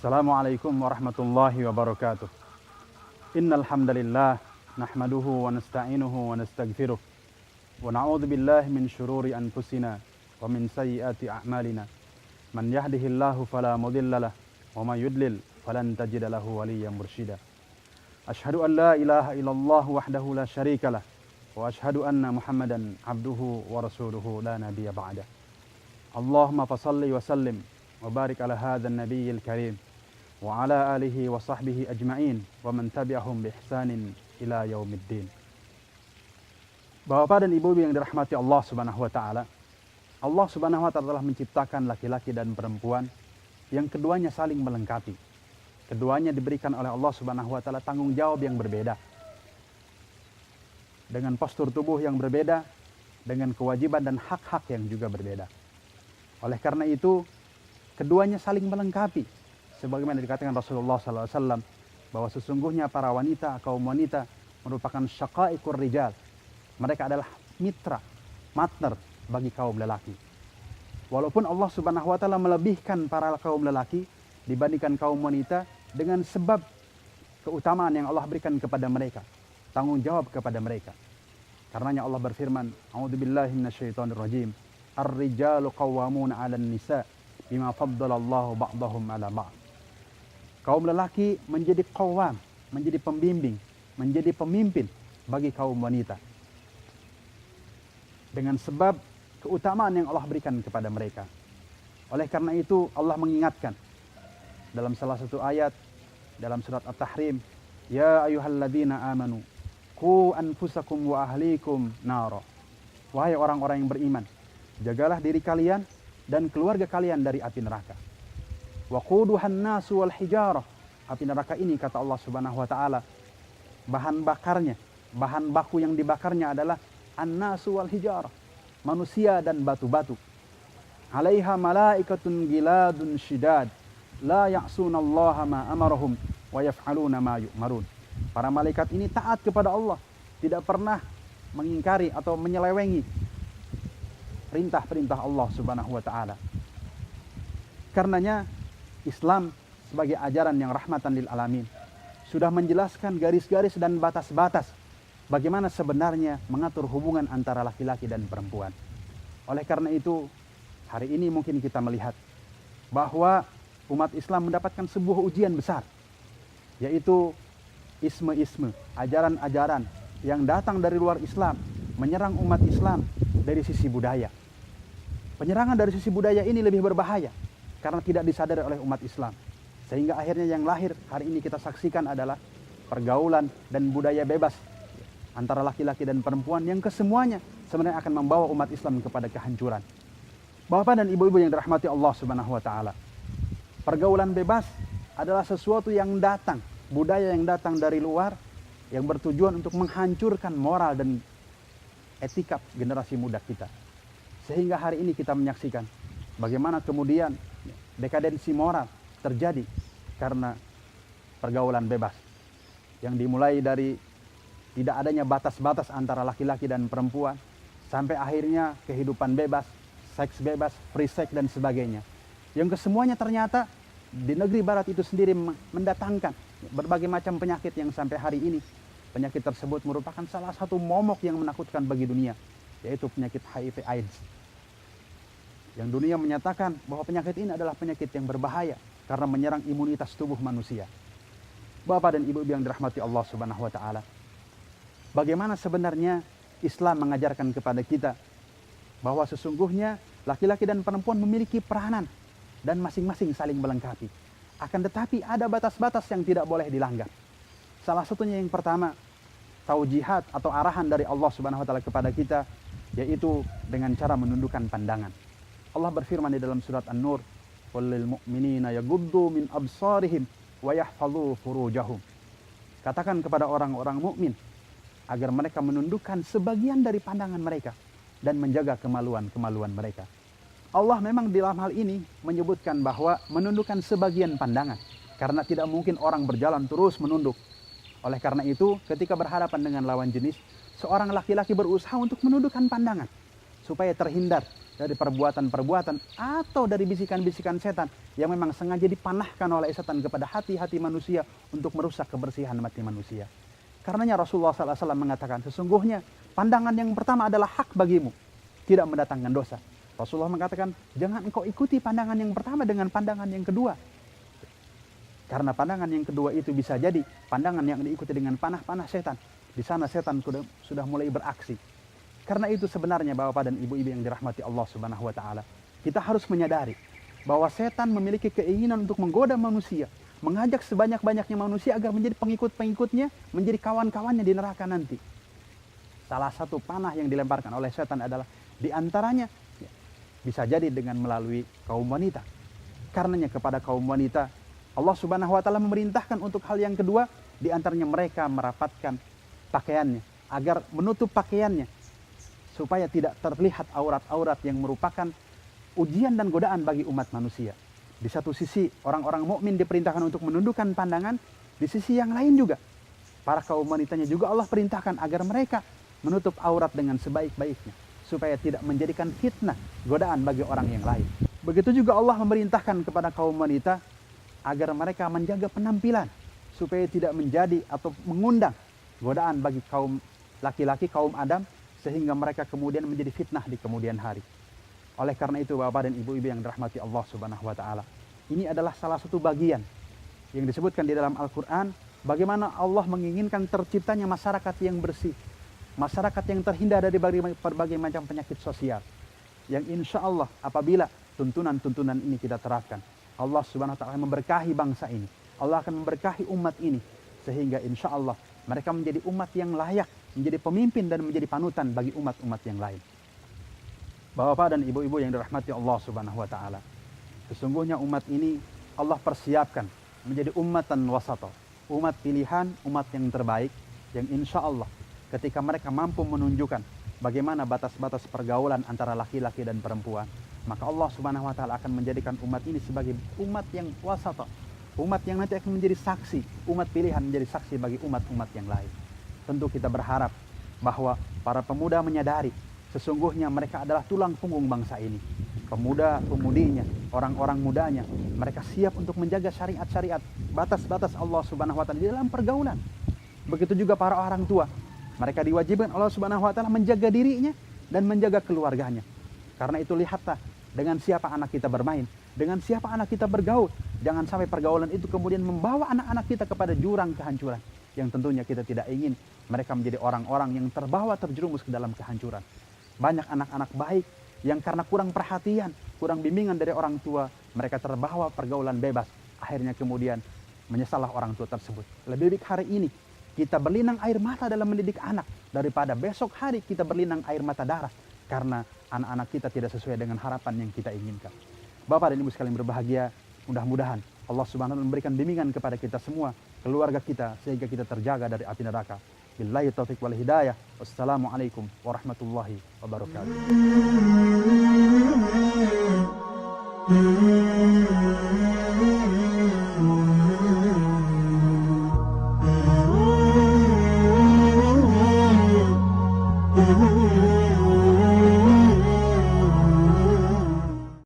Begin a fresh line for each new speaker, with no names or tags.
Assalamualaikum warahmatullahi wabarakatuh. Innal hamdalillah nahmaduhu wa nasta'inuhu wa nastaghfiruh wa na'udzu billahi min shururi anfusina wa min sayyiati a'malina. Man yahdihillahu fala mudhillalah wa man yudlil falan tajida lahu waliyyan mursyida. Asyhadu an la ilaha illallah wahdahu la syarikalah wa asyhadu anna Muhammadan abduhu wa rasuluhu la nabiyya ba'da. Allahumma fashalli wa sallim wa barik ala hadzal nabiyyil karim wa ala alihi wa sahbihi ajma'in wa man tabi'ahum bi ihsanin ila yaumiddin. Bapak dan Ibu yang dirahmati Allah Subhanahu wa taala, Allah Subhanahu wa taala telah menciptakan laki-laki dan perempuan yang keduanya saling melengkapi. Keduanya diberikan oleh Allah Subhanahu wa taala tanggung jawab yang berbeda. Dengan postur tubuh yang berbeda, dengan kewajiban dan hak-hak yang juga berbeda. Oleh karena itu, keduanya saling melengkapi. Sebagaimana dikatakan Rasulullah SAW bahwa sesungguhnya para wanita, kaum wanita merupakan syaqaiqur rijal. Mereka adalah mitra, partner bagi kaum lelaki. Walaupun Allah Subhanahu wa taala melebihkan para kaum lelaki dibandingkan kaum wanita dengan sebab keutamaan yang Allah berikan kepada mereka, tanggung jawab kepada mereka. Karenanya Allah berfirman, A'udzubillahi minasyaitonirrajim. Ar-rijalu qawwamuna 'alan nisa bima faddalallahu ba'dahum 'ala ba'd. Kaum lelaki menjadi qawwam, menjadi pembimbing, menjadi pemimpin bagi kaum wanita. Dengan sebab keutamaan yang Allah berikan kepada mereka. Oleh karena itu Allah mengingatkan dalam salah satu ayat dalam surat At-Tahrim, ya ayyuhalladzina amanu qu anfusakum wa ahlikum nara. Wahai orang-orang yang beriman, jagalah diri kalian dan keluarga kalian dari api neraka. Waquduhan nasu wal hijarah. Api neraka ini, kata Allah Subhanahu wa taala, bahan bakarnya, bahan baku yang dibakarnya adalah an-nasu wal hijarah, manusia dan batu-batu. Alaiha malaikatun giladun syidad la ya'sunallaha ma amarahum wa yaf'aluna ma yu'marun. Para malaikat ini taat kepada Allah, tidak pernah mengingkari atau menyelewengi perintah-perintah Allah Subhanahu wa taala. Karenanya Islam sebagai ajaran yang rahmatan lil alamin sudah menjelaskan garis-garis dan batas-batas bagaimana sebenarnya mengatur hubungan antara laki-laki dan perempuan. Oleh karena itu, hari ini mungkin kita melihat bahwa umat Islam mendapatkan sebuah ujian besar, yaitu isme-isme, ajaran-ajaran yang datang dari luar Islam menyerang umat Islam dari sisi budaya. Penyerangan dari sisi budaya ini lebih berbahaya karena tidak disadari oleh umat Islam. Sehingga akhirnya yang lahir hari ini kita saksikan adalah pergaulan dan budaya bebas antara laki-laki dan perempuan yang kesemuanya sebenarnya akan membawa umat Islam kepada kehancuran. Bapak dan ibu-ibu yang dirahmati Allah Subhanahu wa taala, pergaulan bebas adalah sesuatu yang datang, budaya yang datang dari luar yang bertujuan untuk menghancurkan moral dan etika generasi muda kita. Sehingga hari ini kita menyaksikan bagaimana kemudian dekadensi moral terjadi karena pergaulan bebas yang dimulai dari tidak adanya batas-batas antara laki-laki dan perempuan sampai akhirnya kehidupan bebas, seks bebas, free sex dan sebagainya. Yang kesemuanya ternyata di negeri barat itu sendiri mendatangkan berbagai macam penyakit yang sampai hari ini penyakit tersebut merupakan salah satu momok yang menakutkan bagi dunia, yaitu penyakit HIV AIDS. Yang dunia menyatakan bahwa penyakit ini adalah penyakit yang berbahaya karena menyerang imunitas tubuh manusia. Bapak dan ibu yang dirahmati Allah Subhanahu wa taala, bagaimana sebenarnya Islam mengajarkan kepada kita bahwa sesungguhnya laki-laki dan perempuan memiliki peranan dan masing-masing saling melengkapi. Akan tetapi ada batas-batas yang tidak boleh dilanggar. Salah satunya yang pertama, taujihat atau arahan dari Allah Subhanahu wa taala kepada kita, yaitu dengan cara menundukkan pandangan. Allah berfirman di dalam surat An-Nur, "Qul lil mu'minina yaghuddu min absarihim wa yahfazu furujahum." Katakan kepada orang-orang mukmin agar mereka menundukkan sebagian dari pandangan mereka dan menjaga kemaluan-kemaluan mereka. Allah memang di dalam hal ini menyebutkan bahwa menundukkan sebagian pandangan, karena tidak mungkin orang berjalan terus menunduk. Oleh karena itu, ketika berhadapan dengan lawan jenis, seorang laki-laki berusaha untuk menundukkan pandangan supaya terhindar dari perbuatan-perbuatan atau dari bisikan-bisikan setan yang memang sengaja dipanahkan oleh setan kepada hati-hati manusia untuk merusak kebersihan hati manusia. Karenanya Rasulullah SAW mengatakan, sesungguhnya pandangan yang pertama adalah hak bagimu, tidak mendatangkan dosa. Rasulullah mengatakan, jangan engkau ikuti pandangan yang pertama dengan pandangan yang kedua. Karena pandangan yang kedua itu bisa jadi pandangan yang diikuti dengan panah-panah setan. Di sana setan sudah mulai beraksi. Karena itu sebenarnya Bapak dan Ibu-ibu yang dirahmati Allah Subhanahu wa taala, kita harus menyadari bahwa setan memiliki keinginan untuk menggoda manusia, mengajak sebanyak-banyaknya manusia agar menjadi pengikut-pengikutnya, menjadi kawan-kawannya di neraka nanti. Salah satu panah yang dilemparkan oleh setan adalah di antaranya bisa jadi dengan melalui kaum wanita. Karenanya kepada kaum wanita, Allah Subhanahu wa taala memerintahkan untuk hal yang kedua, di antaranya mereka merapatkan pakaiannya agar menutup pakaiannya supaya tidak terlihat aurat-aurat yang merupakan ujian dan godaan bagi umat manusia. Di satu sisi orang-orang mukmin diperintahkan untuk menundukkan pandangan, di sisi yang lain juga para kaum wanitanya juga Allah perintahkan agar mereka menutup aurat dengan sebaik-baiknya supaya tidak menjadikan fitnah, godaan bagi orang yang lain. Begitu juga Allah memerintahkan kepada kaum wanita agar mereka menjaga penampilan supaya tidak menjadi atau mengundang godaan bagi kaum laki-laki, kaum Adam, sehingga mereka kemudian menjadi fitnah di kemudian hari. Oleh karena itu Bapak dan Ibu-ibu yang dirahmati Allah Subhanahu wa taala, ini adalah salah satu bagian yang disebutkan di dalam Al-Qur'an bagaimana Allah menginginkan terciptanya masyarakat yang bersih, masyarakat yang terhindar dari berbagai macam penyakit sosial, yang insya Allah apabila tuntunan-tuntunan ini kita terapkan, Allah Subhanahu wa taala memberkahi bangsa ini, Allah akan memberkahi umat ini, sehingga insya Allah mereka menjadi umat yang layak, menjadi pemimpin dan menjadi panutan bagi umat-umat yang lain. Bapak dan Ibu-ibu yang dirahmati Allah Subhanahu wa taala, sesungguhnya umat ini Allah persiapkan menjadi umatan wasata, umat pilihan, umat yang terbaik, yang insya Allah ketika mereka mampu menunjukkan bagaimana batas-batas pergaulan antara laki-laki dan perempuan, maka Allah Subhanahu wa taala akan menjadikan umat ini sebagai umat yang wasata, umat yang nanti akan menjadi saksi, umat pilihan menjadi saksi bagi umat-umat yang lain. Tentu kita berharap bahwa para pemuda menyadari sesungguhnya mereka adalah tulang punggung bangsa ini. Pemuda-pemudinya, orang-orang mudanya, mereka siap untuk menjaga syariat-syariat, batas-batas Allah Subhanahu wa taala di dalam pergaulan. Begitu juga para orang tua, mereka diwajibkan Allah Subhanahu wa taala menjaga dirinya dan menjaga keluarganya. Karena itu lihatlah dengan siapa anak kita bermain, dengan siapa anak kita bergaul. Jangan sampai pergaulan itu kemudian membawa anak-anak kita kepada jurang kehancuran, yang tentunya kita tidak ingin mereka menjadi orang-orang yang terjerumus ke dalam kehancuran. Banyak anak-anak baik yang karena kurang perhatian, kurang bimbingan dari orang tua, mereka terbawa pergaulan bebas. Akhirnya kemudian menyesallah orang tua tersebut. Lebih baik hari ini kita berlinang air mata dalam mendidik anak, daripada besok hari kita berlinang air mata darah karena anak-anak kita tidak sesuai dengan harapan yang kita inginkan. Bapak dan Ibu sekalian berbahagia, mudah-mudahan Allah Subhanahu wa taala memberikan bimbingan kepada kita semua, keluarga kita, sehingga kita terjaga dari api neraka. Billahi taufiq wal hidayah. Wassalamualaikum warahmatullahi wabarakatuh.